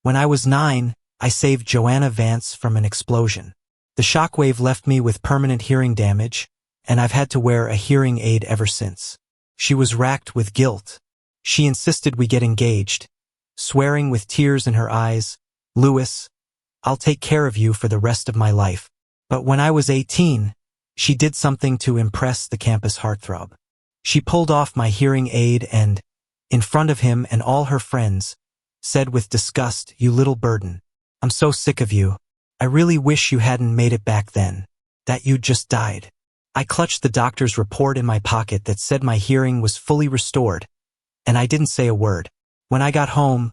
When I was 9, I saved Joanna Vance from an explosion. The shockwave left me with permanent hearing damage, and I've had to wear a hearing aid ever since. She was racked with guilt. She insisted we get engaged, swearing with tears in her eyes, "Louis, I'll take care of you for the rest of my life." But when I was 18, she did something to impress the campus heartthrob. She pulled off my hearing aid and, in front of him and all her friends, said with disgust, "You little burden. I'm so sick of you. I really wish you hadn't made it back then. That you'd just died." I clutched the doctor's report in my pocket that said my hearing was fully restored, and I didn't say a word. When I got home,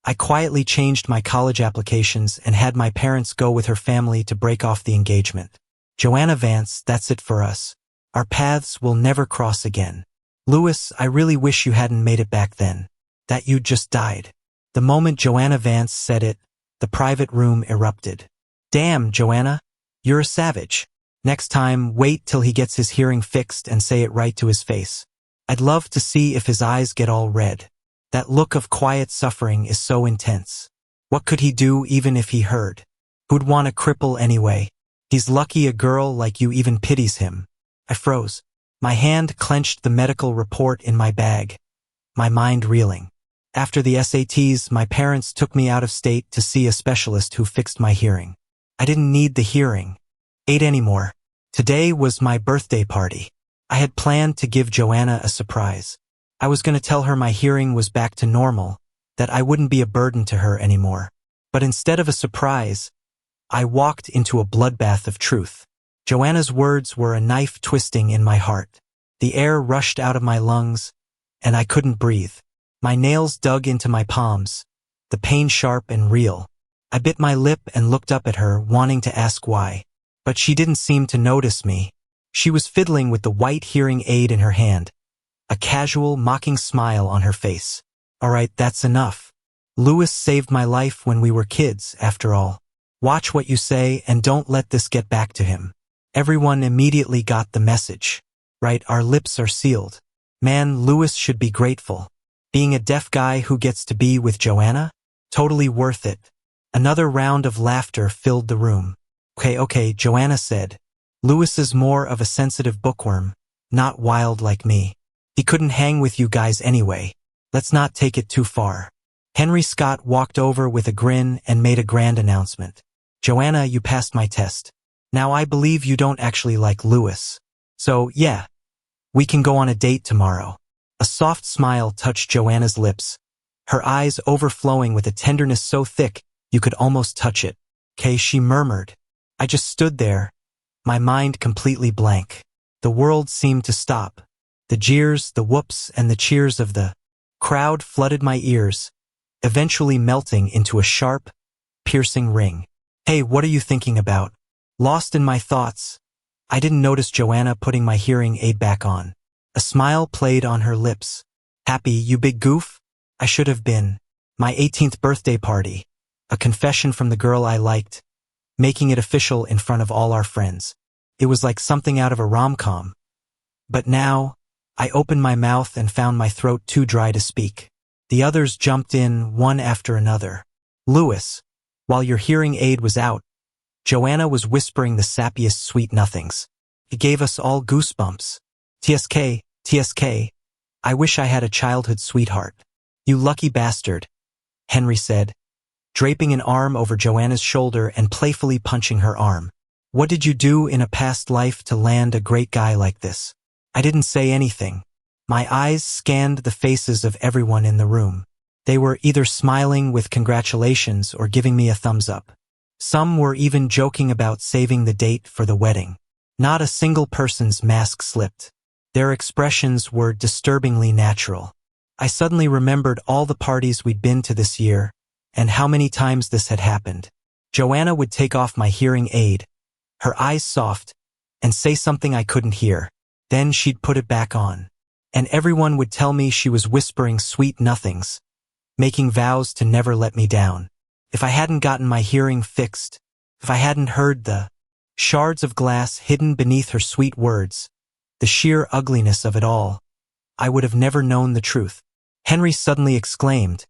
I quietly changed my college applications and had my parents go with her family to break off the engagement. "Joanna Vance, that's it for us. Our paths will never cross again. Louis, I really wish you hadn't made it back then. That you'd just died." The moment Joanna Vance said it, the private room erupted. "Damn, Joanna, you're a savage. Next time, wait till he gets his hearing fixed and say it right to his face. I'd love to see if his eyes get all red. That look of quiet suffering is so intense. What could he do even if he heard? Who'd want a cripple anyway? He's lucky a girl like you even pities him." I froze. My hand clenched the medical report in my bag, my mind reeling. After the SATs, my parents took me out of state to see a specialist who fixed my hearing. I didn't need the hearing aid anymore. Today was my birthday party. I had planned to give Joanna a surprise. I was going to tell her my hearing was back to normal, that I wouldn't be a burden to her anymore. But instead of a surprise, I walked into a bloodbath of truth. Joanna's words were a knife twisting in my heart. The air rushed out of my lungs, and I couldn't breathe. My nails dug into my palms, the pain sharp and real. I bit my lip and looked up at her, wanting to ask why. But she didn't seem to notice me. She was fiddling with the white hearing aid in her hand, a casual, mocking smile on her face. "All right, that's enough. Louis saved my life when we were kids, after all. Watch what you say and don't let this get back to him." Everyone immediately got the message. Right, our lips are sealed. Man, Louis should be grateful. Being a deaf guy who gets to be with Joanna? Totally worth it. Another round of laughter filled the room. Okay, Joanna said. "Louis is more of a sensitive bookworm, not wild like me. He couldn't hang with you guys anyway. Let's not take it too far." Henry Scott walked over with a grin and made a grand announcement. "Joanna, you passed my test. Now I believe you don't actually like Louis. So, yeah, we can go on a date tomorrow." A soft smile touched Joanna's lips, her eyes overflowing with a tenderness so thick you could almost touch it. "'Kay," she murmured. I just stood there, my mind completely blank. The world seemed to stop. The jeers, the whoops, and the cheers of the crowd flooded my ears, eventually melting into a sharp, piercing ring. "Hey, what are you thinking about?" Lost in my thoughts, I didn't notice Joanna putting my hearing aid back on. A smile played on her lips. "Happy, you big goof?" I should have been. My 18th birthday party, a confession from the girl I liked, making it official in front of all our friends. It was like something out of a rom-com. But now, I opened my mouth and found my throat too dry to speak. The others jumped in, one after another. "Louis, while your hearing aid was out, Joanna was whispering the sappiest sweet nothings. It gave us all goosebumps. TSK, I wish I had a childhood sweetheart." "You lucky bastard," Henry said, draping an arm over Joanna's shoulder and playfully punching her arm. "What did you do in a past life to land a great guy like this?" I didn't say anything. My eyes scanned the faces of everyone in the room. They were either smiling with congratulations or giving me a thumbs up. Some were even joking about saving the date for the wedding. Not a single person's mask slipped. Their expressions were disturbingly natural. I suddenly remembered all the parties we'd been to this year, and how many times this had happened. Joanna would take off my hearing aid, her eyes soft, and say something I couldn't hear. Then she'd put it back on. And everyone would tell me she was whispering sweet nothings, making vows to never let me down. If I hadn't gotten my hearing fixed, if I hadn't heard the shards of glass hidden beneath her sweet words, the sheer ugliness of it all, I would have never known the truth. Henry suddenly exclaimed,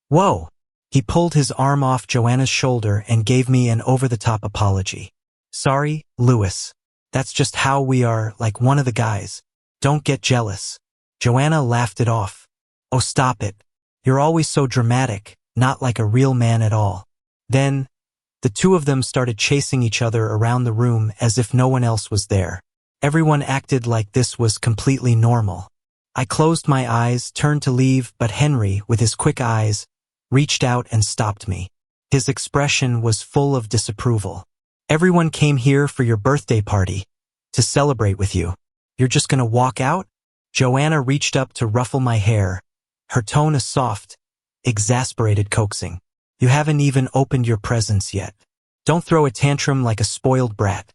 "Whoa, He pulled his arm off Joanna's shoulder and gave me an over-the-top apology. Sorry, Louis. That's just how we are, like one of the guys. Don't get jealous. Joanna laughed it off. Oh, stop it. You're always so dramatic, not like a real man at all. Then, the two of them started chasing each other around the room as if no one else was there. Everyone acted like this was completely normal. I closed my eyes, turned to leave, but Henry, with his quick eyes, reached out and stopped me. His expression was full of disapproval. Everyone came here for your birthday party, to celebrate with you. You're just gonna walk out? Joanna reached up to ruffle my hair, her tone a soft, exasperated coaxing. You haven't even opened your presents yet. Don't throw a tantrum like a spoiled brat.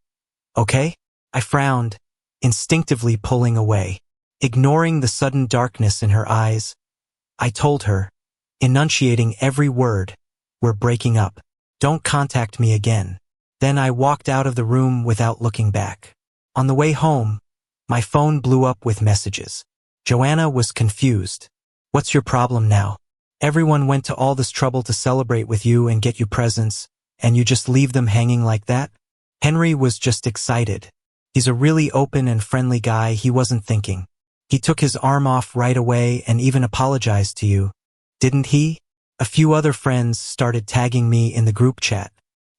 Okay? I frowned, instinctively pulling away. Ignoring the sudden darkness in her eyes, I told her, enunciating every word, we're breaking up. Don't contact me again. Then I walked out of the room without looking back. On the way home, my phone blew up with messages. Joanna was confused. What's your problem now? Everyone went to all this trouble to celebrate with you and get you presents, and you just leave them hanging like that? Henry was just excited. He's a really open and friendly guy. He wasn't thinking. He took his arm off right away and even apologized to you. Didn't he? A few other friends started tagging me in the group chat.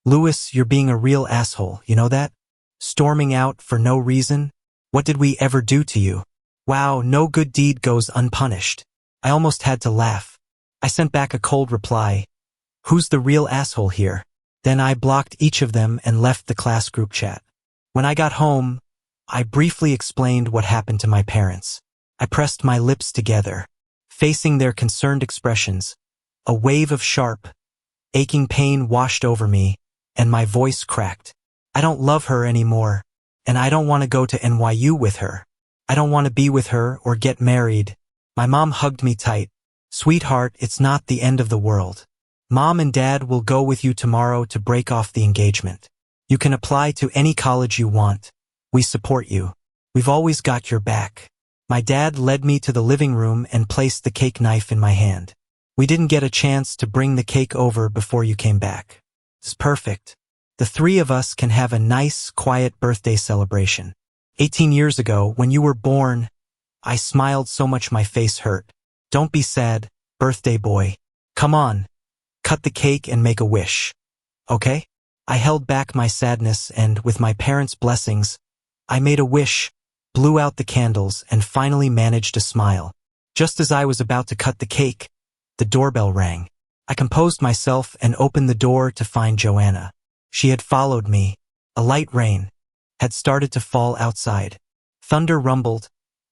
Louis, you're being a real asshole, you know that? Storming out for no reason? What did we ever do to you? Wow, no good deed goes unpunished. I almost had to laugh. I sent back a cold reply. Who's the real asshole here? Then I blocked each of them and left the class group chat. When I got home, I briefly explained what happened to my parents. I pressed my lips together, facing their concerned expressions. A wave of sharp, aching pain washed over me, and my voice cracked. I don't love her anymore, and I don't want to go to NYU with her. I don't want to be with her or get married. My mom hugged me tight. Sweetheart, it's not the end of the world. Mom and Dad will go with you tomorrow to break off the engagement. You can apply to any college you want. We support you. We've always got your back. My dad led me to the living room and placed the cake knife in my hand. We didn't get a chance to bring the cake over before you came back. It's perfect. The three of us can have a nice, quiet birthday celebration. 18 years ago, when you were born, I smiled so much my face hurt. Don't be sad, birthday boy. Come on, cut the cake and make a wish. Okay? I held back my sadness and, with my parents' blessings, I made a wish, blew out the candles, and finally managed to smile. Just as I was about to cut the cake, the doorbell rang. I composed myself and opened the door to find Joanna. She had followed me. A light rain had started to fall outside. Thunder rumbled,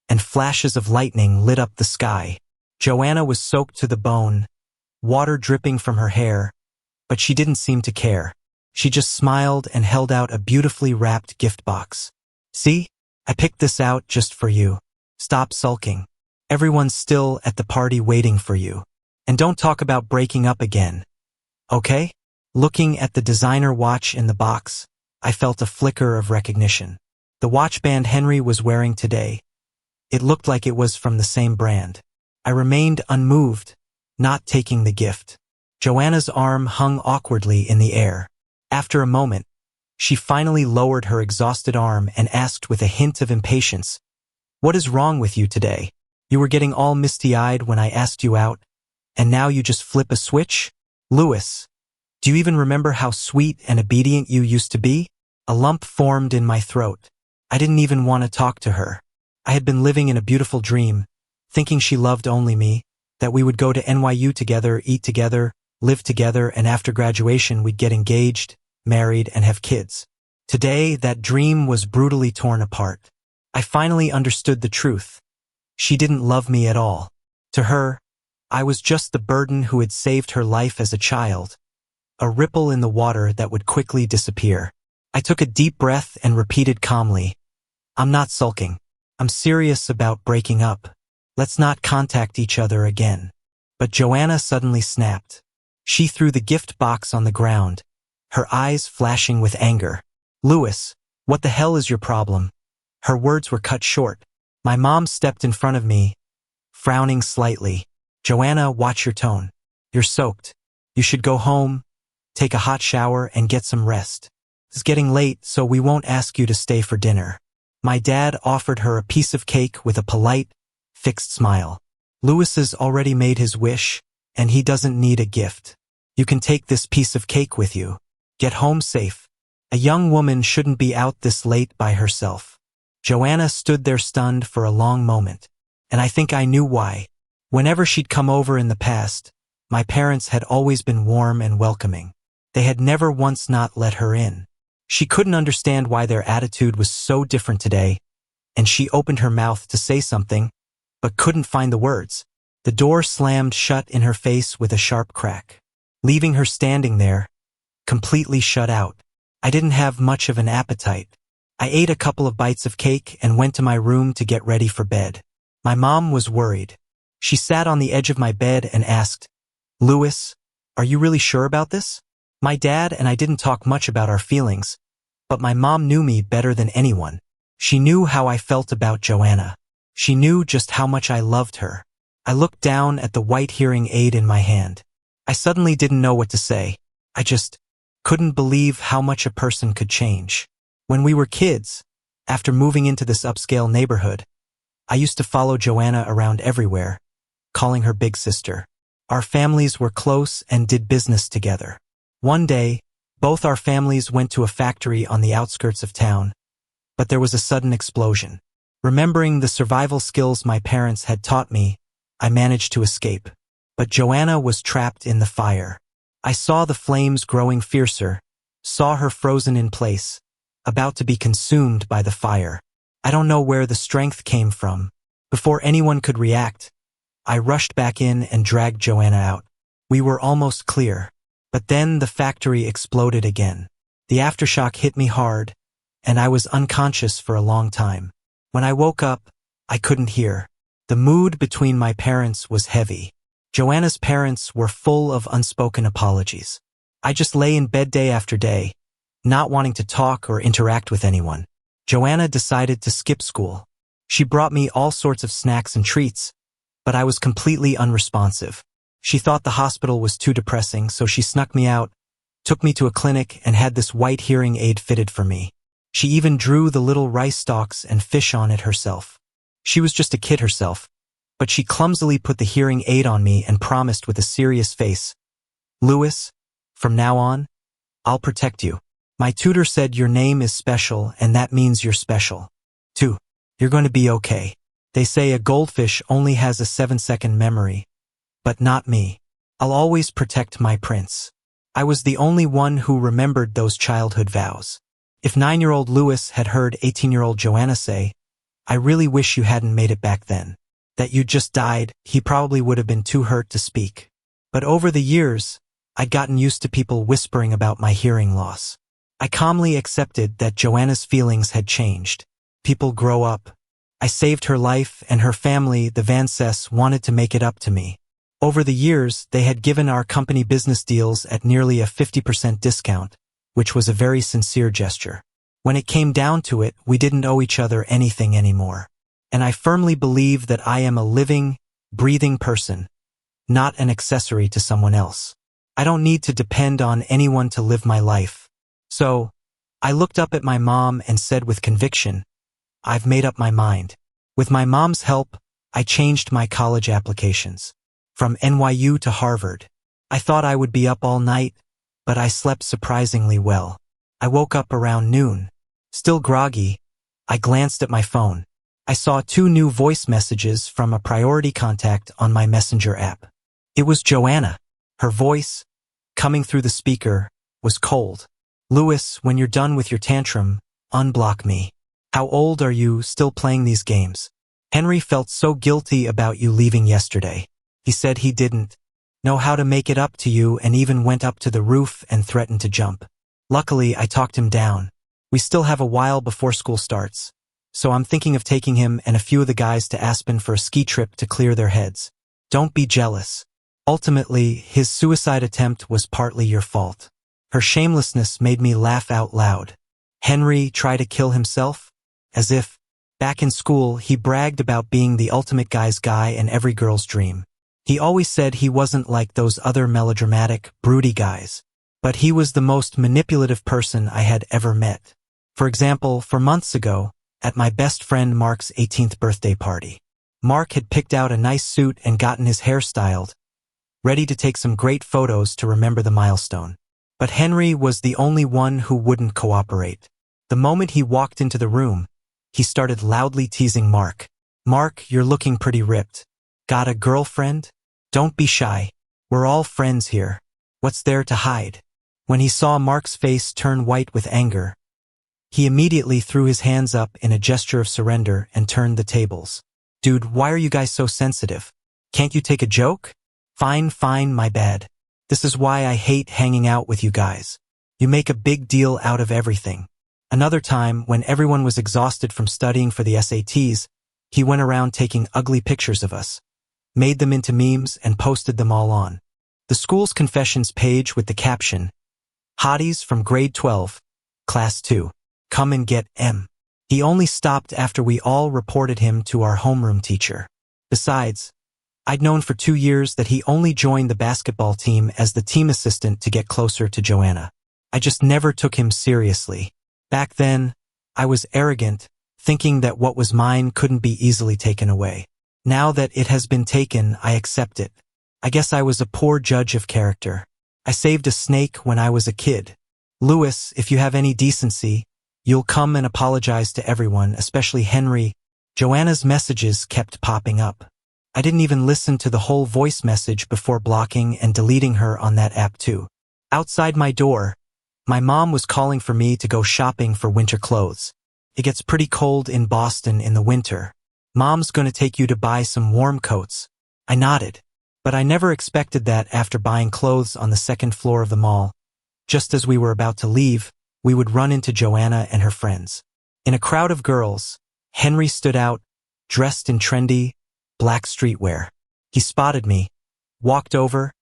and flashes of lightning lit up the sky. Joanna was soaked to the bone, water dripping from her hair, but she didn't seem to care. She just smiled and held out a beautifully wrapped gift box. See? I picked this out just for you. Stop sulking. Everyone's still at the party waiting for you. And don't talk about breaking up again. Okay? Looking at the designer watch in the box, I felt a flicker of recognition. The watch band Henry was wearing today. It looked like it was from the same brand. I remained unmoved, not taking the gift. Joanna's arm hung awkwardly in the air. After a moment, she finally lowered her exhausted arm and asked with a hint of impatience, "What is wrong with you today? You were getting all misty-eyed when I asked you out, and now you just flip a switch? Louis, do you even remember how sweet and obedient you used to be?" A lump formed in my throat. I didn't even want to talk to her. I had been living in a beautiful dream, thinking she loved only me, that we would go to NYU together, eat together, live together, and after graduation we'd get engaged, married, and have kids. Today, that dream was brutally torn apart. I finally understood the truth. She didn't love me at all. To her, I was just the burden who had saved her life as a child, a ripple in the water that would quickly disappear. I took a deep breath and repeated calmly, "I'm not sulking. I'm serious about breaking up. Let's not contact each other again." But Joanna suddenly snapped. She threw the gift box on the ground, her eyes flashing with anger. "Louis, what the hell is your problem?" Her words were cut short. My mom stepped in front of me, frowning slightly. "Joanna, watch your tone. You're soaked. You should go home, take a hot shower, and get some rest. It's getting late, so we won't ask you to stay for dinner." My dad offered her a piece of cake with a polite, fixed smile. "Louis's already made his wish, and he doesn't need a gift. You can take this piece of cake with you. Get home safe. A young woman shouldn't be out this late by herself." Joanna stood there stunned for a long moment, and I think I knew why. Whenever she'd come over in the past, my parents had always been warm and welcoming. They had never once not let her in. She couldn't understand why their attitude was so different today, and she opened her mouth to say something, but couldn't find the words. The door slammed shut in her face with a sharp crack, leaving her standing there, completely shut out. I didn't have much of an appetite. I ate a couple of bites of cake and went to my room to get ready for bed. My mom was worried. She sat on the edge of my bed and asked, "Louis, are you really sure about this?" My dad and I didn't talk much about our feelings, but my mom knew me better than anyone. She knew how I felt about Joanna. She knew just how much I loved her. I looked down at the white hearing aid in my hand. I suddenly didn't know what to say. I just couldn't believe how much a person could change. When we were kids, after moving into this upscale neighborhood, I used to follow Joanna around everywhere, calling her big sister. Our families were close and did business together. One day, both our families went to a factory on the outskirts of town, but there was a sudden explosion. Remembering the survival skills my parents had taught me, I managed to escape. But Joanna was trapped in the fire. I saw the flames growing fiercer, saw her frozen in place, about to be consumed by the fire. I don't know where the strength came from. Before anyone could react, I rushed back in and dragged Joanna out. We were almost clear. But then the factory exploded again. The aftershock hit me hard, and I was unconscious for a long time. When I woke up, I couldn't hear. The mood between my parents was heavy. Joanna's parents were full of unspoken apologies. I just lay in bed day after day, not wanting to talk or interact with anyone. Joanna decided to skip school. She brought me all sorts of snacks and treats, but I was completely unresponsive. She thought the hospital was too depressing, so she snuck me out, took me to a clinic, and had this white hearing aid fitted for me. She even drew the little rice stalks and fish on it herself. She was just a kid herself, but she clumsily put the hearing aid on me and promised with a serious face, "Louis, from now on, I'll protect you. My tutor said your name is special, and that means you're special, too. You're going to be okay. They say a goldfish only has a 7-second memory. But not me. I'll always protect my prince." I was the only one who remembered those childhood vows. If 9-year-old Louis had heard 18-year-old Joanna say, "I really wish you hadn't made it back then, that you just died," he probably would have been too hurt to speak. But over the years, I'd gotten used to people whispering about my hearing loss. I calmly accepted that Joanna's feelings had changed. People grow up. I saved her life, and her family, the Vances, wanted to make it up to me. Over the years, they had given our company business deals at nearly a 50% discount, which was a very sincere gesture. When it came down to it, we didn't owe each other anything anymore. And I firmly believe that I am a living, breathing person, not an accessory to someone else. I don't need to depend on anyone to live my life. So, I looked up at my mom and said with conviction, "I've made up my mind." With my mom's help, I changed my college applications. From NYU to Harvard. I thought I would be up all night, but I slept surprisingly well. I woke up around noon. Still groggy, I glanced at my phone. I saw 2 new voice messages from a priority contact on my Messenger app. It was Joanna. Her voice, coming through the speaker, was cold. "Louis, when you're done with your tantrum, unblock me. How old are you, still playing these games? Henry felt so guilty about you leaving yesterday. He said he didn't know how to make it up to you and even went up to the roof and threatened to jump. Luckily, I talked him down. We still have a while before school starts, so I'm thinking of taking him and a few of the guys to Aspen for a ski trip to clear their heads. Don't be jealous. Ultimately, his suicide attempt was partly your fault." Her shamelessness made me laugh out loud. Henry try to kill himself? As if, back in school, he bragged about being the ultimate guy's guy and every girl's dream. He always said he wasn't like those other melodramatic, broody guys. But he was the most manipulative person I had ever met. For example, 4 months ago, at my best friend Mark's 18th birthday party. Mark had picked out a nice suit and gotten his hair styled, ready to take some great photos to remember the milestone. But Henry was the only one who wouldn't cooperate. The moment he walked into the room, he started loudly teasing Mark. "Mark, you're looking pretty ripped. Got a girlfriend? Don't be shy. We're all friends here. What's there to hide?" When he saw Mark's face turn white with anger, he immediately threw his hands up in a gesture of surrender and turned the tables. "Dude, why are you guys so sensitive? Can't you take a joke?" Fine, my bad. This is why I hate hanging out with you guys. You make a big deal out of everything." Another time, when everyone was exhausted from studying for the SATs, he went around taking ugly pictures of us, made them into memes, and posted them all on the school's confessions page with the caption, "Hotties from grade 12, class 2, come and get M." He only stopped after we all reported him to our homeroom teacher. Besides, I'd known for 2 years that he only joined the basketball team as the team assistant to get closer to Joanna. I just never took him seriously. Back then, I was arrogant, thinking that what was mine couldn't be easily taken away. Now that it has been taken, I accept it. I guess I was a poor judge of character. I saved a snake when I was a kid. Louis, if you have any decency, you'll come and apologize to everyone, especially Henry. Joanna's messages kept popping up. I didn't even listen to the whole voice message before blocking and deleting her on that app too. Outside my door, my mom was calling for me to go shopping for winter clothes. It gets pretty cold in Boston in the winter. Mom's gonna take you to buy some warm coats. I nodded, but I never expected that after buying clothes on the 2nd floor of the mall. Just as we were about to leave, we would run into Joanna and her friends. In a crowd of girls, Henry stood out, dressed in trendy, black streetwear. He spotted me, walked over,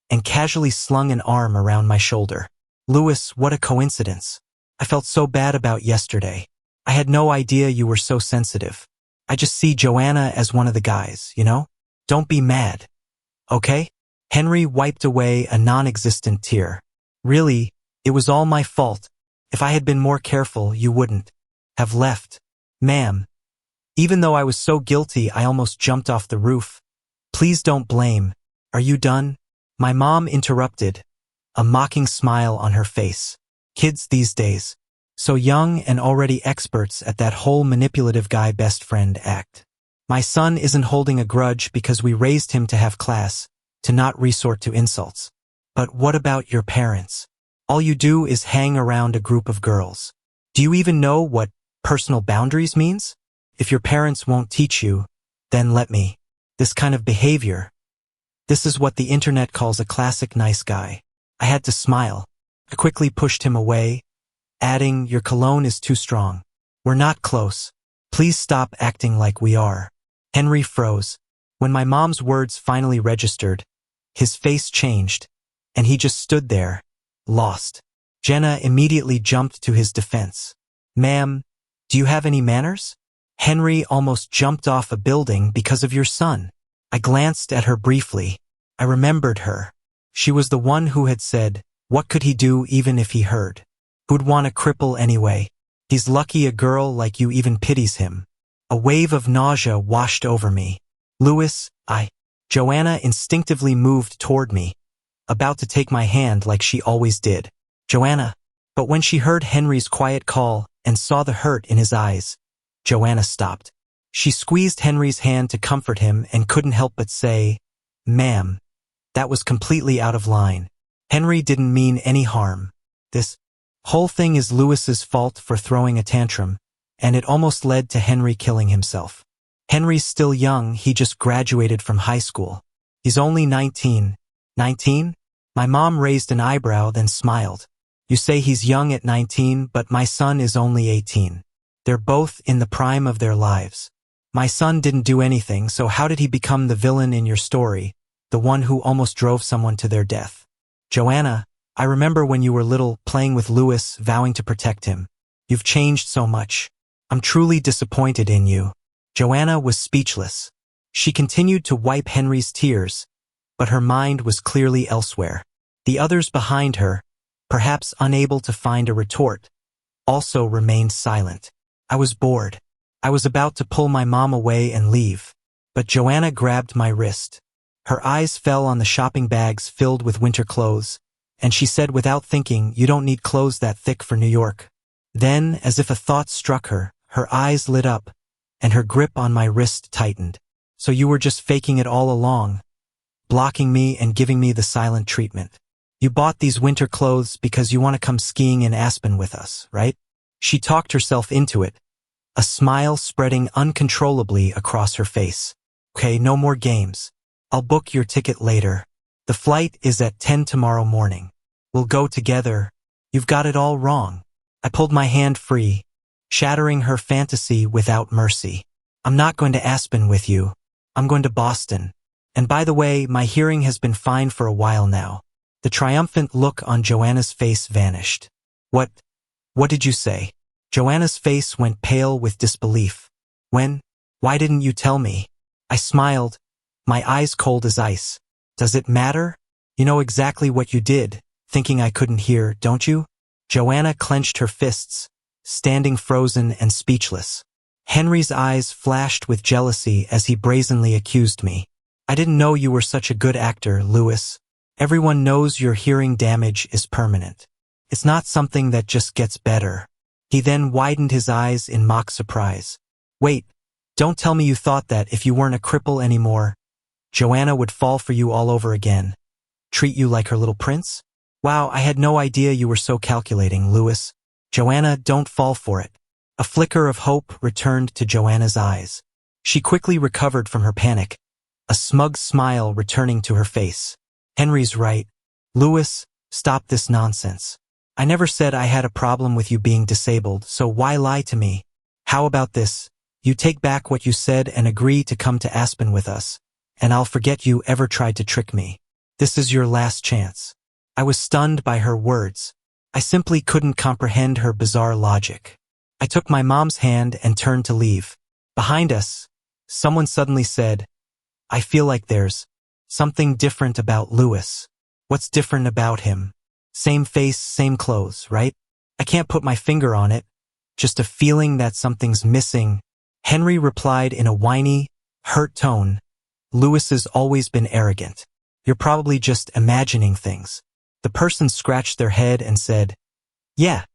and casually slung an arm around my shoulder. "Louis, what a coincidence. I felt so bad about yesterday. I had no idea you were so sensitive. I just see Joanna as one of the guys, you know? Don't be mad. Okay?" Henry wiped away a non-existent tear. "Really, it was all my fault. If I had been more careful, you wouldn't have left." "Ma'am, even though I was so guilty I almost jumped off the roof. Please don't blame. Are you done?" My mom interrupted, a mocking smile on her face. Kids these days, so young and already experts at that whole manipulative guy best friend act. My son isn't holding a grudge because we raised him to have class, to not resort to insults. But what about your parents? All you do is hang around a group of girls. Do you even know what personal boundaries means? If your parents won't teach you, then let me. This kind of behavior. This is what the internet calls a classic nice guy. I had to smile. I quickly pushed him away, adding, "Your cologne is too strong. We're not close. Please stop acting like we are." Henry froze. When my mom's words finally registered, his face changed, and he just stood there, lost. Jenna immediately jumped to his defense. "Ma'am, do you have any manners? Henry almost jumped off a building because of your son." I glanced at her briefly. I remembered her. She was the one who had said, "What could he do even if he heard? Who'd want a cripple anyway? He's lucky a girl like you even pities him." A wave of nausea washed over me. "Louis, Joanna instinctively moved toward me, about to take my hand like she always did. "Joanna." But when she heard Henry's quiet call and saw the hurt in his eyes, Joanna stopped. She squeezed Henry's hand to comfort him and couldn't help but say, "Ma'am, that was completely out of line. Henry didn't mean any harm. This whole thing is Louis's fault for throwing a tantrum, and it almost led to Henry killing himself. Henry's still young, he just graduated from high school. He's only 19. 19? My mom raised an eyebrow, then smiled. You say he's young at 19, but my son is only 18. They're both in the prime of their lives. My son didn't do anything, so how did he become the villain in your story, the one who almost drove someone to their death? Joanna, I remember when you were little, playing with Louis, vowing to protect him. You've changed so much. I'm truly disappointed in you." Joanna was speechless. She continued to wipe Henry's tears, but her mind was clearly elsewhere. The others behind her, perhaps unable to find a retort, also remained silent. I was bored. I was about to pull my mom away and leave, but Joanna grabbed my wrist. Her eyes fell on the shopping bags filled with winter clothes, and she said without thinking, "You don't need clothes that thick for New York." Then, as if a thought struck her, her eyes lit up, and her grip on my wrist tightened. "So you were just faking it all along, blocking me and giving me the silent treatment. You bought these winter clothes because you want to come skiing in Aspen with us, right?" She talked herself into it, a smile spreading uncontrollably across her face. "Okay, no more games. I'll book your ticket later. The flight is at 10 tomorrow morning. We'll go together." "You've got it all wrong." I pulled my hand free, shattering her fantasy without mercy. "I'm not going to Aspen with you. I'm going to Boston. And by the way, my hearing has been fine for a while now." The triumphant look on Joanna's face vanished. What did you say?" Joanna's face went pale with disbelief. Why didn't you tell me?" I smiled, my eyes cold as ice. "Does it matter? You know exactly what you did, thinking I couldn't hear, don't you?" Joanna clenched her fists, standing frozen and speechless. Henry's eyes flashed with jealousy as he brazenly accused me. "I didn't know you were such a good actor, Lewis. Everyone knows your hearing damage is permanent. It's not something that just gets better." He then widened his eyes in mock surprise. "Wait, don't tell me you thought that if you weren't a cripple anymore, Joanna would fall for you all over again, treat you like her little prince? Wow, I had no idea you were so calculating, Lewis." "Joanna, don't fall for it." A flicker of hope returned to Joanna's eyes. She quickly recovered from her panic, a smug smile returning to her face. "Henry's right. Lewis, stop this nonsense. I never said I had a problem with you being disabled, so why lie to me? How about this? You take back what you said and agree to come to Aspen with us, and I'll forget you ever tried to trick me. This is your last chance." I was stunned by her words. I simply couldn't comprehend her bizarre logic. I took my mom's hand and turned to leave. Behind us, someone suddenly said, "I feel like there's something different about Lewis." "What's different about him?" "Same face, same clothes, right? I can't put my finger on it. Just a feeling that something's missing." Henry replied in a whiny, hurt tone, "Lewis has always been arrogant. You're probably just imagining things." The person scratched their head and said, "Yeah,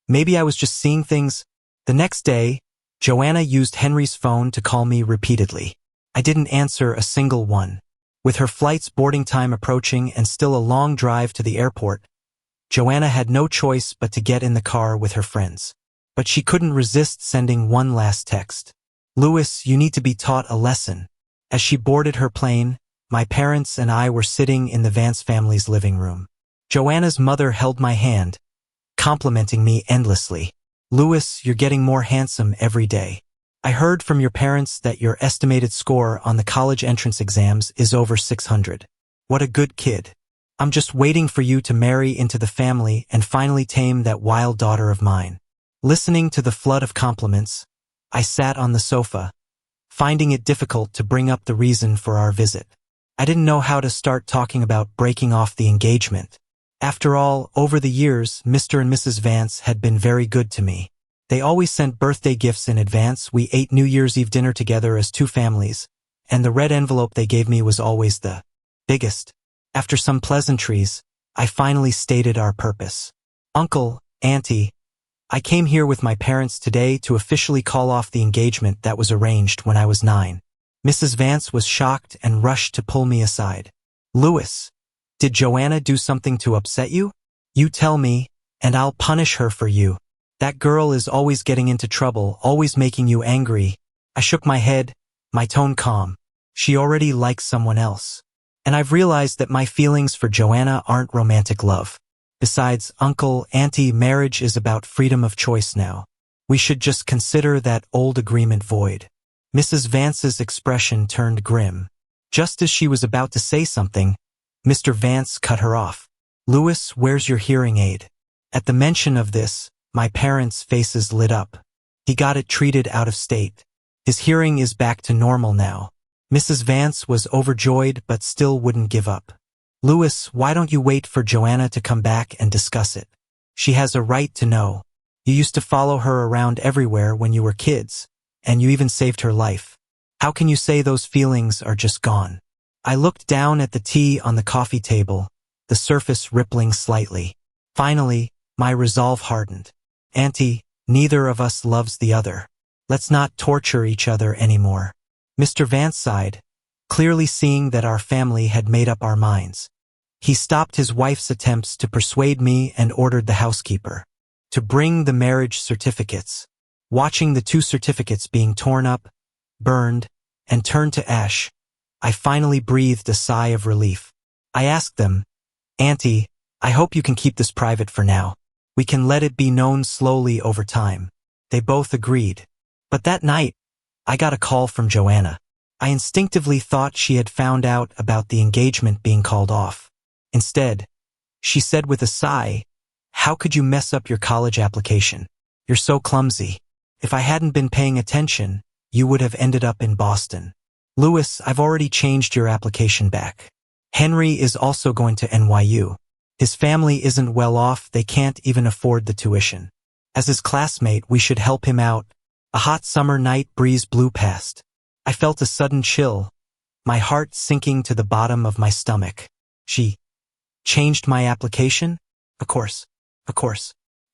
maybe I was just seeing things." The next day, Joanna used Henry's phone to call me repeatedly. I didn't answer a single one. With her flight's boarding time approaching and still a long drive to the airport, Joanna had no choice but to get in the car with her friends. But she couldn't resist sending one last text. "Lewis, you need to be taught a lesson." As she boarded her plane, my parents and I were sitting in the Vance family's living room. Joanna's mother held my hand, complimenting me endlessly. "Lewis, you're getting more handsome every day. I heard from your parents that your estimated score on the college entrance exams is over 600. What a good kid. I'm just waiting for you to marry into the family and finally tame that wild daughter of mine." Listening to the flood of compliments, I sat on the sofa, finding it difficult to bring up the reason for our visit. I didn't know how to start talking about breaking off the engagement. After all, over the years, Mr. and Mrs. Vance had been very good to me. They always sent birthday gifts in advance. We ate New Year's Eve dinner together as two families, and the red envelope they gave me was always the biggest. After some pleasantries, I finally stated our purpose. "Uncle, Auntie, I came here with my parents today to officially call off the engagement that was arranged when I was 9. Mrs. Vance was shocked and rushed to pull me aside. "Lewis, did Joanna do something to upset you? You tell me, and I'll punish her for you. That girl is always getting into trouble, always making you angry." I shook my head, my tone calm. "She already likes someone else. And I've realized that my feelings for Joanna aren't romantic love. Besides, Uncle, Auntie, marriage is about freedom of choice now. We should just consider that old agreement void." Mrs. Vance's expression turned grim. Just as she was about to say something, Mr. Vance cut her off. "Lewis, where's your hearing aid?" At the mention of this, my parents' faces lit up. "He got it treated out of state. His hearing is back to normal now." Mrs. Vance was overjoyed but still wouldn't give up. Louis, why don't you wait for Joanna to come back and discuss it? She has a right to know. You used to follow her around everywhere when you were kids, and you even saved her life. How can you say those feelings are just gone? I looked down at the tea on the coffee table, the surface rippling slightly. Finally, my resolve hardened. Auntie, neither of us loves the other. Let's not torture each other anymore. Mr. Vance sighed, clearly seeing that our family had made up our minds. He stopped his wife's attempts to persuade me and ordered the housekeeper to bring the marriage certificates. Watching the 2 certificates being torn up, burned, and turned to ash, I finally breathed a sigh of relief. I asked them, Auntie, I hope you can keep this private for now. We can let it be known slowly over time. They both agreed. But that night, I got a call from Joanna. I instinctively thought she had found out about the engagement being called off. Instead, she said with a sigh, "How could you mess up your college application? You're so clumsy. If I hadn't been paying attention, you would have ended up in Boston. Louis, I've already changed your application back. Henry is also going to NYU. His family isn't well off, they can't even afford the tuition. As his classmate, we should help him out." A hot summer night breeze blew past. I felt a sudden chill, my heart sinking to the bottom of my stomach. She changed my application? Of course.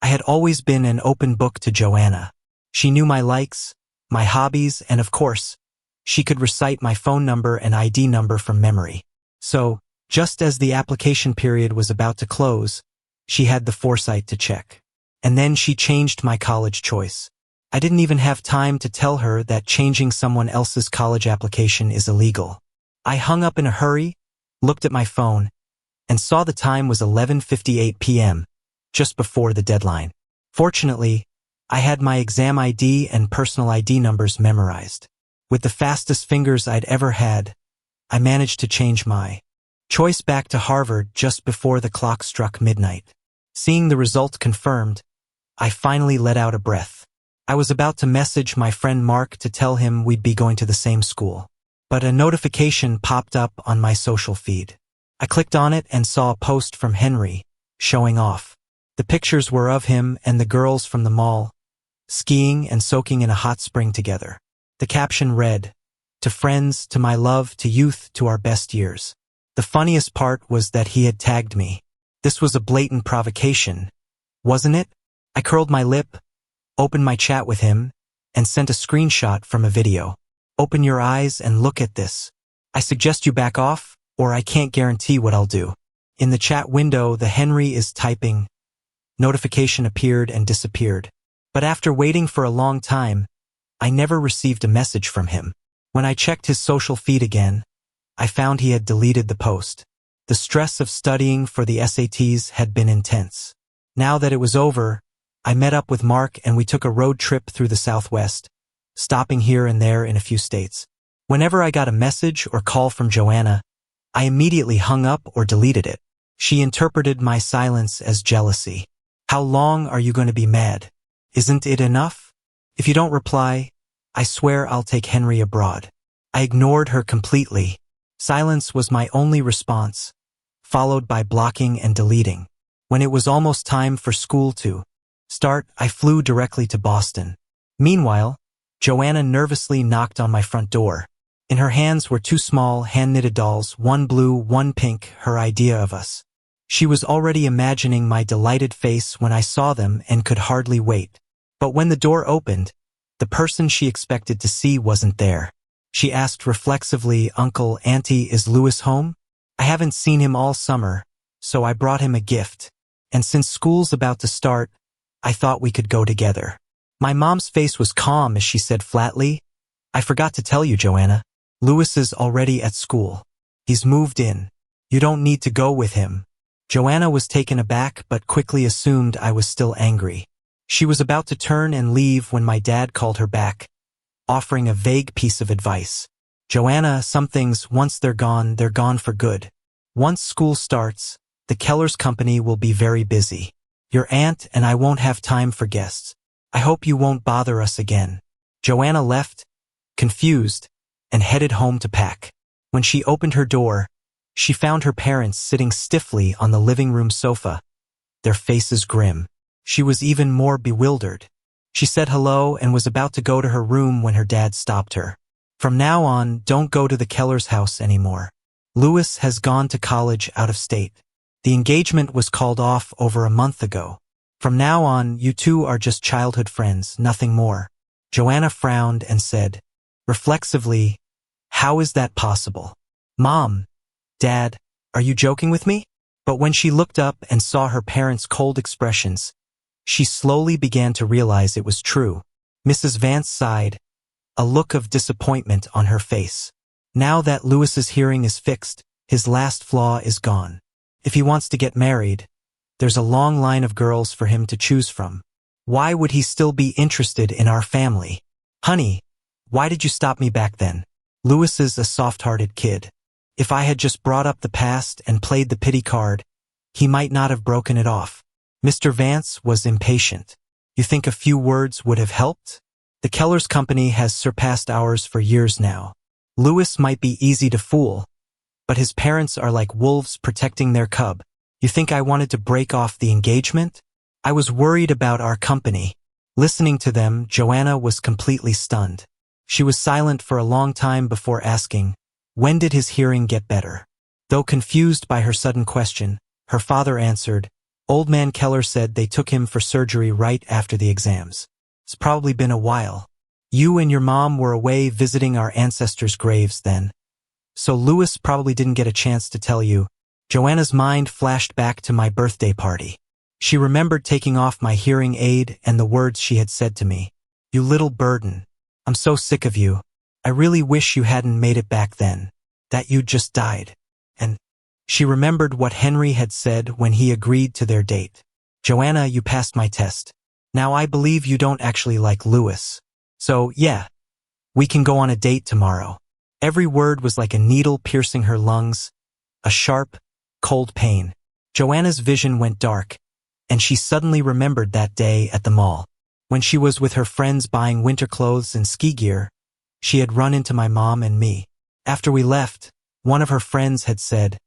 I had always been an open book to Joanna. She knew my likes, my hobbies, and of course, she could recite my phone number and ID number from memory. So, just as the application period was about to close, she had the foresight to check. And then she changed my college choice. I didn't even have time to tell her that changing someone else's college application is illegal. I hung up in a hurry, looked at my phone, and saw the time was 11:58 p.m., just before the deadline. Fortunately, I had my exam ID and personal ID numbers memorized. With the fastest fingers I'd ever had, I managed to change my choice back to Harvard just before the clock struck midnight. Seeing the result confirmed, I finally let out a breath. I was about to message my friend Mark to tell him we'd be going to the same school, but a notification popped up on my social feed. I clicked on it and saw a post from Henry, showing off. The pictures were of him and the girls from the mall, skiing and soaking in a hot spring together. The caption read, "To friends, to my love, to youth, to our best years." The funniest part was that he had tagged me. This was a blatant provocation, wasn't it? I curled my lip, opened my chat with him, and sent a screenshot from a video. "Open your eyes and look at this. I suggest you back off, or I can't guarantee what I'll do." In the chat window, the Henry is typing. Notification appeared and disappeared. But after waiting for a long time, I never received a message from him. When I checked his social feed again, I found he had deleted the post. The stress of studying for the SATs had been intense. Now that it was over, I met up with Mark and we took a road trip through the Southwest, stopping here and there in a few states. Whenever I got a message or call from Joanna, I immediately hung up or deleted it. She interpreted my silence as jealousy. "How long are you going to be mad? Isn't it enough? If you don't reply, I swear I'll take Henry abroad." I ignored her completely. Silence was my only response, followed by blocking and deleting. When it was almost time for school to start, I flew directly to Boston. Meanwhile, Joanna nervously knocked on my front door. In her hands were 2 small, hand-knitted dolls, one blue, one pink, her idea of us. She was already imagining my delighted face when I saw them and could hardly wait. But when the door opened, the person she expected to see wasn't there. She asked reflexively, "Uncle, Auntie, is Louis home? I haven't seen him all summer, so I brought him a gift. And since school's about to start, I thought we could go together." My mom's face was calm as she said flatly, "I forgot to tell you, Joanna. Louis is already at school. He's moved in. You don't need to go with him." Joanna was taken aback but quickly assumed I was still angry. She was about to turn and leave when my dad called her back, offering a vague piece of advice. "Joanna, some things, once they're gone for good. Once school starts, the Keller's company will be very busy. Your aunt and I won't have time for guests. I hope you won't bother us again." Joanna left, confused, and headed home to pack. When she opened her door, she found her parents sitting stiffly on the living room sofa, their faces grim. She was even more bewildered. She said hello and was about to go to her room when her dad stopped her. From now on, don't go to the Keller's house anymore. Louis has gone to college out of state. The engagement was called off over a month ago. From now on, you two are just childhood friends, nothing more. Joanna frowned and said, reflexively, how is that possible? Mom, Dad, are you joking with me? But when she looked up and saw her parents' cold expressions, she slowly began to realize it was true. Mrs. Vance sighed, a look of disappointment on her face. Now that Louis's hearing is fixed, his last flaw is gone. If he wants to get married, there's a long line of girls for him to choose from. Why would he still be interested in our family? Honey, why did you stop me back then? Louis is a soft-hearted kid. If I had just brought up the past and played the pity card, he might not have broken it off. Mr. Vance was impatient. You think a few words would have helped? The Keller's company has surpassed ours for years now. Louis might be easy to fool, but his parents are like wolves protecting their cub. You think I wanted to break off the engagement? I was worried about our company. Listening to them, Joanna was completely stunned. She was silent for a long time before asking, when did his hearing get better? Though confused by her sudden question, her father answered, Old man Keller said they took him for surgery right after the exams. It's probably been a while. You and your mom were away visiting our ancestors' graves then. So Louis probably didn't get a chance to tell you. Joanna's mind flashed back to my birthday party. She remembered taking off my hearing aid and the words she had said to me. You little burden. I'm so sick of you. I really wish you hadn't made it back then. That you'd just died. And she remembered what Henry had said when he agreed to their date. Joanna, you passed my test. Now I believe you don't actually like Louis. So, yeah, we can go on a date tomorrow. Every word was like a needle piercing her lungs, a sharp, cold pain. Joanna's vision went dark, and she suddenly remembered that day at the mall. When she was with her friends buying winter clothes and ski gear, she had run into my mom and me. After we left, one of her friends had said,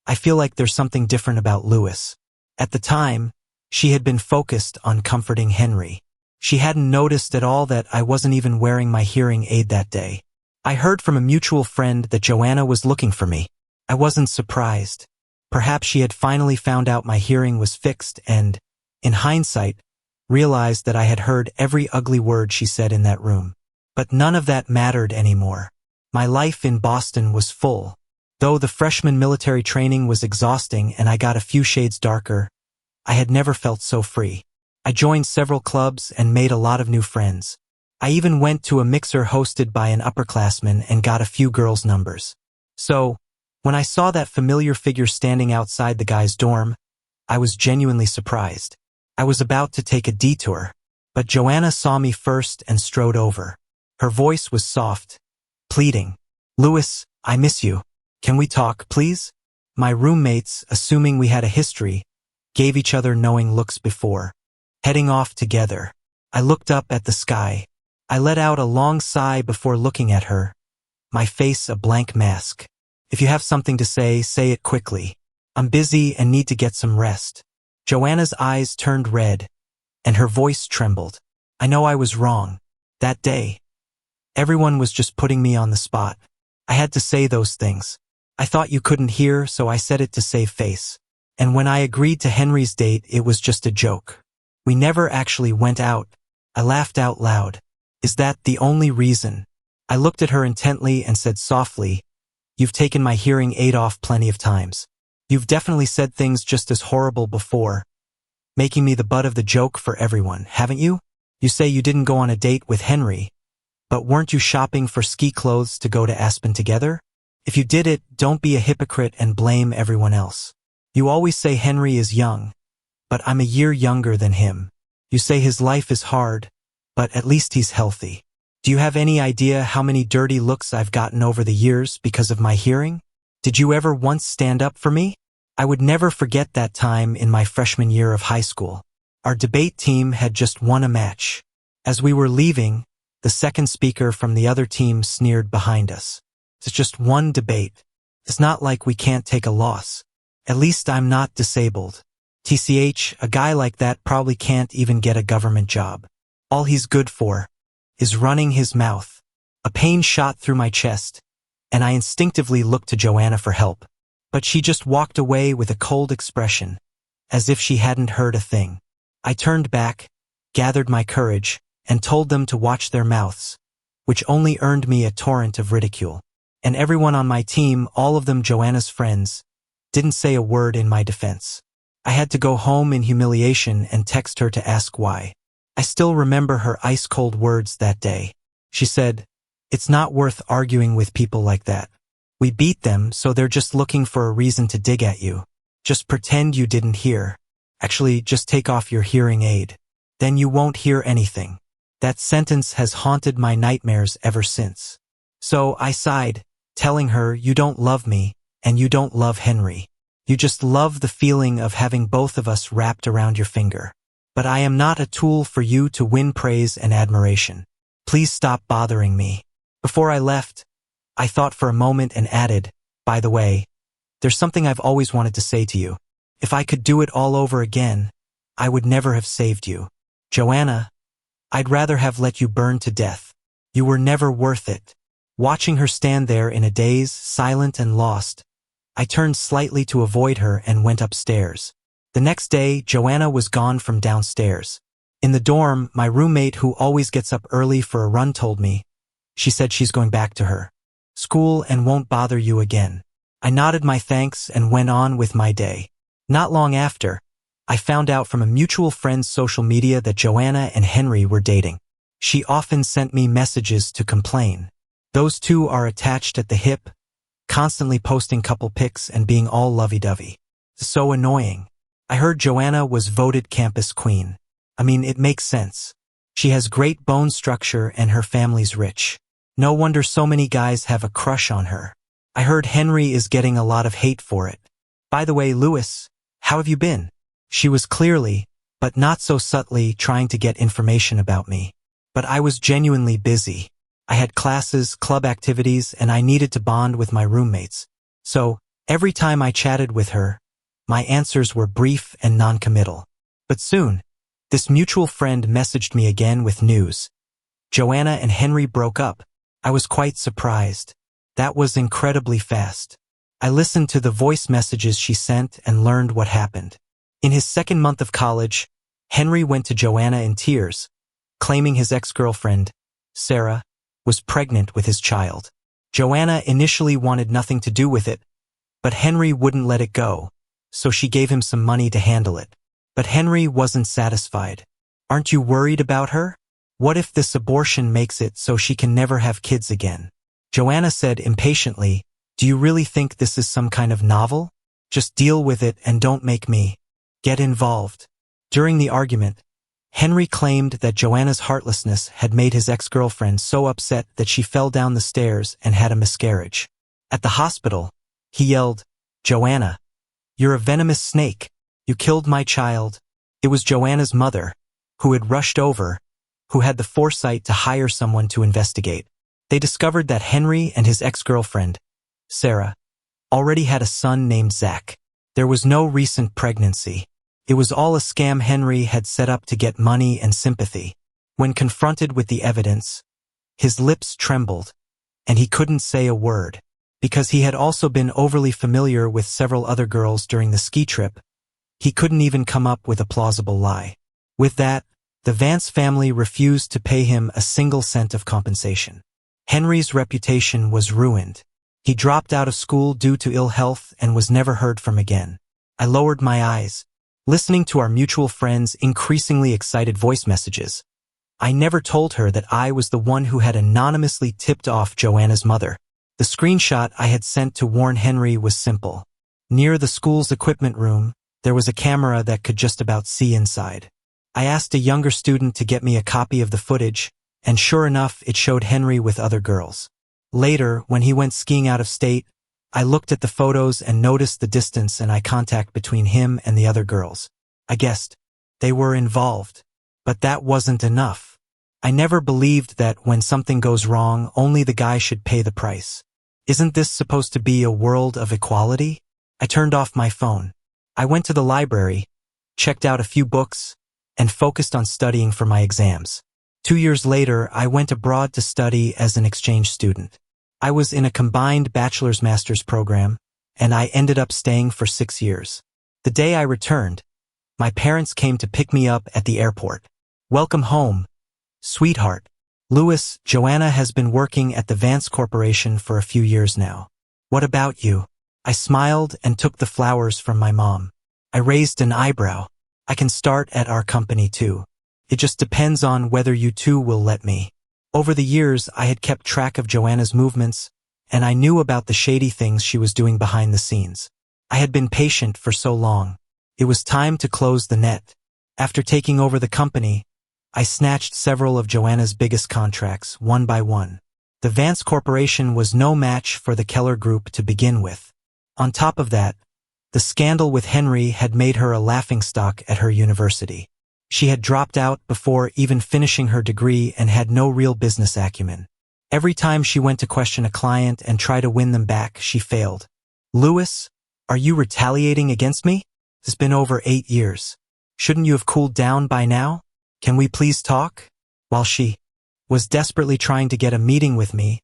I feel like there's something different about Louis. At the time, she had been focused on comforting Henry. She hadn't noticed at all that I wasn't even wearing my hearing aid that day. I heard from a mutual friend that Joanna was looking for me. I wasn't surprised. Perhaps she had finally found out my hearing was fixed and, in hindsight, realized that I had heard every ugly word she said in that room. But none of that mattered anymore. My life in Boston was full. Though the freshman military training was exhausting and I got a few shades darker, I had never felt so free. I joined several clubs and made a lot of new friends. I even went to a mixer hosted by an upperclassman and got a few girls' numbers. So, when I saw that familiar figure standing outside the guy's dorm, I was genuinely surprised. I was about to take a detour, but Joanna saw me first and strode over. Her voice was soft, pleading. Louis, I miss you. Can we talk, please? My roommates, assuming we had a history, gave each other knowing looks before heading off together. I looked up at the sky. I let out a long sigh before looking at her, my face a blank mask. If you have something to say it quickly. I'm busy and need to get some rest. Joanna's eyes turned red, and her voice trembled. I know I was wrong. That day, everyone was just putting me on the spot. I had to say those things. I thought you couldn't hear, so I said it to save face. And when I agreed to Henry's date, it was just a joke. We never actually went out. I laughed out loud. Is that the only reason? I looked at her intently and said softly, You've taken my hearing aid off plenty of times. You've definitely said things just as horrible before, making me the butt of the joke for everyone, haven't you? You say you didn't go on a date with Henry, but weren't you shopping for ski clothes to go to Aspen together? If you did it, don't be a hypocrite and blame everyone else. You always say Henry is young, but I'm a year younger than him. You say his life is hard, but at least he's healthy. Do you have any idea how many dirty looks I've gotten over the years because of my hearing? Did you ever once stand up for me? I would never forget that time in my freshman year of high school. Our debate team had just won a match. As we were leaving, The second speaker from the other team sneered behind us. It's just one debate. It's not like we can't take a loss. At least I'm not disabled. TCH, a guy like that probably can't even get a government job. All he's good for is running his mouth. A pain shot through my chest, and I instinctively looked to Joanna for help. But she just walked away with a cold expression, as if she hadn't heard a thing. I turned back, gathered my courage, and told them to watch their mouths, which only earned me a torrent of ridicule. And everyone on my team, all of them Joanna's friends, didn't say a word in my defense. I had to go home in humiliation and text her to ask why. I still remember her ice-cold words that day. She said, "It's not worth arguing with people like that. We beat them, so they're just looking for a reason to dig at you. Just pretend you didn't hear. Actually, just take off your hearing aid. Then you won't hear anything." That sentence has haunted my nightmares ever since. So I sighed, telling her, "You don't love me, and you don't love Henry. You just love the feeling of having both of us wrapped around your finger. But I am not a tool for you to win praise and admiration. Please stop bothering me." Before I left, I thought for a moment and added, "By the way, there's something I've always wanted to say to you. If I could do it all over again, I would never have saved you. Joanna, I'd rather have let you burn to death. You were never worth it." Watching her stand there in a daze, silent and lost, I turned slightly to avoid her and went upstairs. The next day, Joanna was gone from downstairs. In the dorm, my roommate, who always gets up early for a run, told me. She said she's going back to her school and won't bother you again. I nodded my thanks and went on with my day. Not long after, I found out from a mutual friend's social media that Joanna and Henry were dating. She often sent me messages to complain. Those two are attached at the hip, constantly posting couple pics and being all lovey-dovey. So annoying. I heard Joanna was voted campus queen. I mean, it makes sense. She has great bone structure and her family's rich. No wonder so many guys have a crush on her. I heard Henry is getting a lot of hate for it. By the way, Lewis, how have you been? She was clearly, but not so subtly, trying to get information about me. But I was genuinely busy. I had classes, club activities, and I needed to bond with my roommates. So, every time I chatted with her, my answers were brief and non-committal. But soon, this mutual friend messaged me again with news. Joanna and Henry broke up. I was quite surprised. That was incredibly fast. I listened to the voice messages she sent and learned what happened. In his second month of college, Henry went to Joanna in tears, claiming his ex-girlfriend, Sarah, was pregnant with his child. Joanna initially wanted nothing to do with it, but Henry wouldn't let it go, so she gave him some money to handle it. But Henry wasn't satisfied. "Aren't you worried about her? What if this abortion makes it so she can never have kids again?" Joanna said impatiently, "Do you really think this is some kind of novel? Just deal with it and don't make me get involved." During the argument, Henry claimed that Joanna's heartlessness had made his ex-girlfriend so upset that she fell down the stairs and had a miscarriage. At the hospital, he yelled, "Joanna, you're a venomous snake. You killed my child." It was Joanna's mother, who had rushed over, who had the foresight to hire someone to investigate. They discovered that Henry and his ex-girlfriend, Sarah, already had a son named Zach. There was no recent pregnancy. It was all a scam Henry had set up to get money and sympathy. When confronted with the evidence, his lips trembled, and he couldn't say a word. Because he had also been overly familiar with several other girls during the ski trip, he couldn't even come up with a plausible lie. With that, the Vance family refused to pay him a single cent of compensation. Henry's reputation was ruined. He dropped out of school due to ill health and was never heard from again. I lowered my eyes, listening to our mutual friend's increasingly excited voice messages. I never told her that I was the one who had anonymously tipped off Joanna's mother. The screenshot I had sent to warn Henry was simple. Near the school's equipment room, there was a camera that could just about see inside. I asked a younger student to get me a copy of the footage, and sure enough, it showed Henry with other girls. Later, when he went skiing out of state, I looked at the photos and noticed the distance and eye contact between him and the other girls. I guessed they were involved. But that wasn't enough. I never believed that when something goes wrong, only the guy should pay the price. Isn't this supposed to be a world of equality? I turned off my phone. I went to the library, checked out a few books, and focused on studying for my exams. 2 years later, I went abroad to study as an exchange student. I was in a combined bachelor's-master's program, and I ended up staying for 6 years. The day I returned, my parents came to pick me up at the airport. "Welcome home, sweetheart. Louis, Joanna has been working at the Vance Corporation for a few years now. What about you?" I smiled and took the flowers from my mom. I raised an eyebrow. "I can start at our company too. It just depends on whether you two will let me." Over the years, I had kept track of Joanna's movements, and I knew about the shady things she was doing behind the scenes. I had been patient for so long. It was time to close the net. After taking over the company, I snatched several of Joanna's biggest contracts, one by one. The Vance Corporation was no match for the Keller Group to begin with. On top of that, the scandal with Henry had made her a laughingstock at her university. She had dropped out before even finishing her degree and had no real business acumen. Every time she went to question a client and try to win them back, she failed. "Louis, are you retaliating against me? It's been over 8 years. Shouldn't you have cooled down by now? Can we please talk?" While she was desperately trying to get a meeting with me,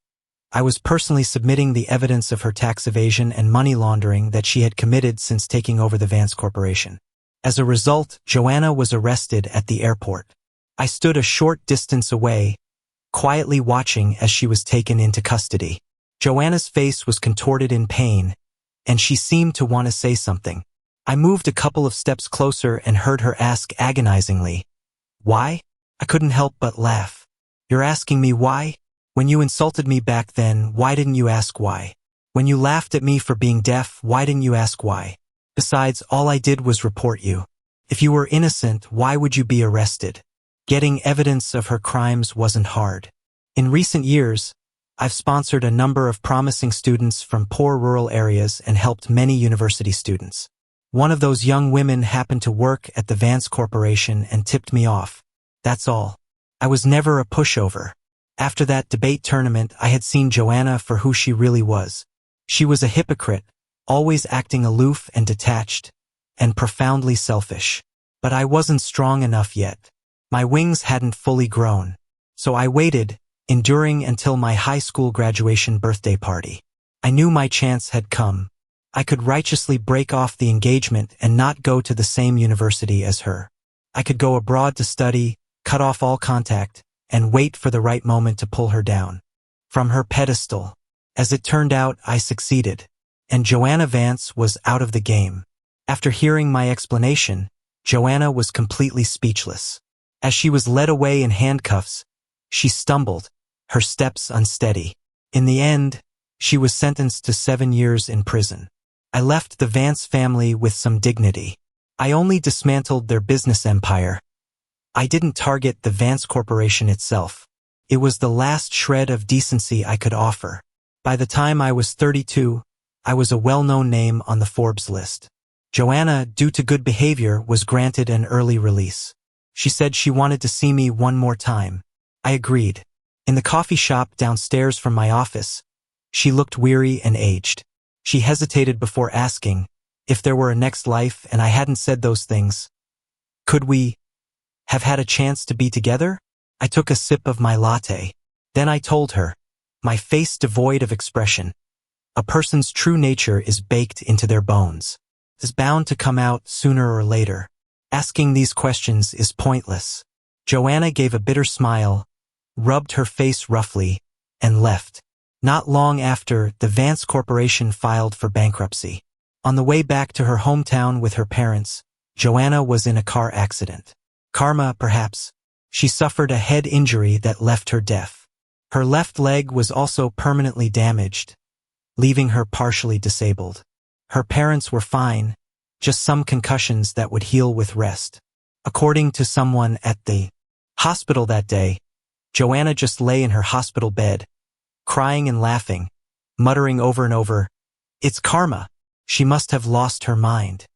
I was personally submitting the evidence of her tax evasion and money laundering that she had committed since taking over the Vance Corporation. As a result, Joanna was arrested at the airport. I stood a short distance away, quietly watching as she was taken into custody. Joanna's face was contorted in pain, and she seemed to want to say something. I moved a couple of steps closer and heard her ask agonizingly, "Why?" I couldn't help but laugh. "You're asking me why? When you insulted me back then, why didn't you ask why? When you laughed at me for being deaf, why didn't you ask why? Besides, all I did was report you. If you were innocent, why would you be arrested?" Getting evidence of her crimes wasn't hard. In recent years, I've sponsored a number of promising students from poor rural areas and helped many university students. One of those young women happened to work at the Vance Corporation and tipped me off. That's all. I was never a pushover. After that debate tournament, I had seen Joanna for who she really was. She was a hypocrite, always acting aloof and detached, and profoundly selfish. But I wasn't strong enough yet. My wings hadn't fully grown. So I waited, enduring until my high school graduation birthday party. I knew my chance had come. I could righteously break off the engagement and not go to the same university as her. I could go abroad to study, cut off all contact, and wait for the right moment to pull her down from her pedestal. As it turned out, I succeeded, and Joanna Vance was out of the game. After hearing my explanation, Joanna was completely speechless. As she was led away in handcuffs, she stumbled, her steps unsteady. In the end, she was sentenced to 7 years in prison. I left the Vance family with some dignity. I only dismantled their business empire. I didn't target the Vance Corporation itself. It was the last shred of decency I could offer. By the time I was 32, I was a well-known name on the Forbes list. Joanna, due to good behavior, was granted an early release. She said she wanted to see me one more time. I agreed. In the coffee shop downstairs from my office, she looked weary and aged. She hesitated before asking if there were a next life, and I hadn't said those things. Could we have had a chance to be together? I took a sip of my latte. Then I told her, my face devoid of expression, a person's true nature is baked into their bones. It's bound to come out sooner or later. Asking these questions is pointless. Joanna gave a bitter smile, rubbed her face roughly, and left. Not long after, the Vance Corporation filed for bankruptcy. On the way back to her hometown with her parents, Joanna was in a car accident. Karma, perhaps. She suffered a head injury that left her deaf. Her left leg was also permanently damaged, leaving her partially disabled. Her parents were fine, just some concussions that would heal with rest. According to someone at the hospital that day, Joanna just lay in her hospital bed, crying and laughing, muttering over and over, "It's karma. She must have lost her mind."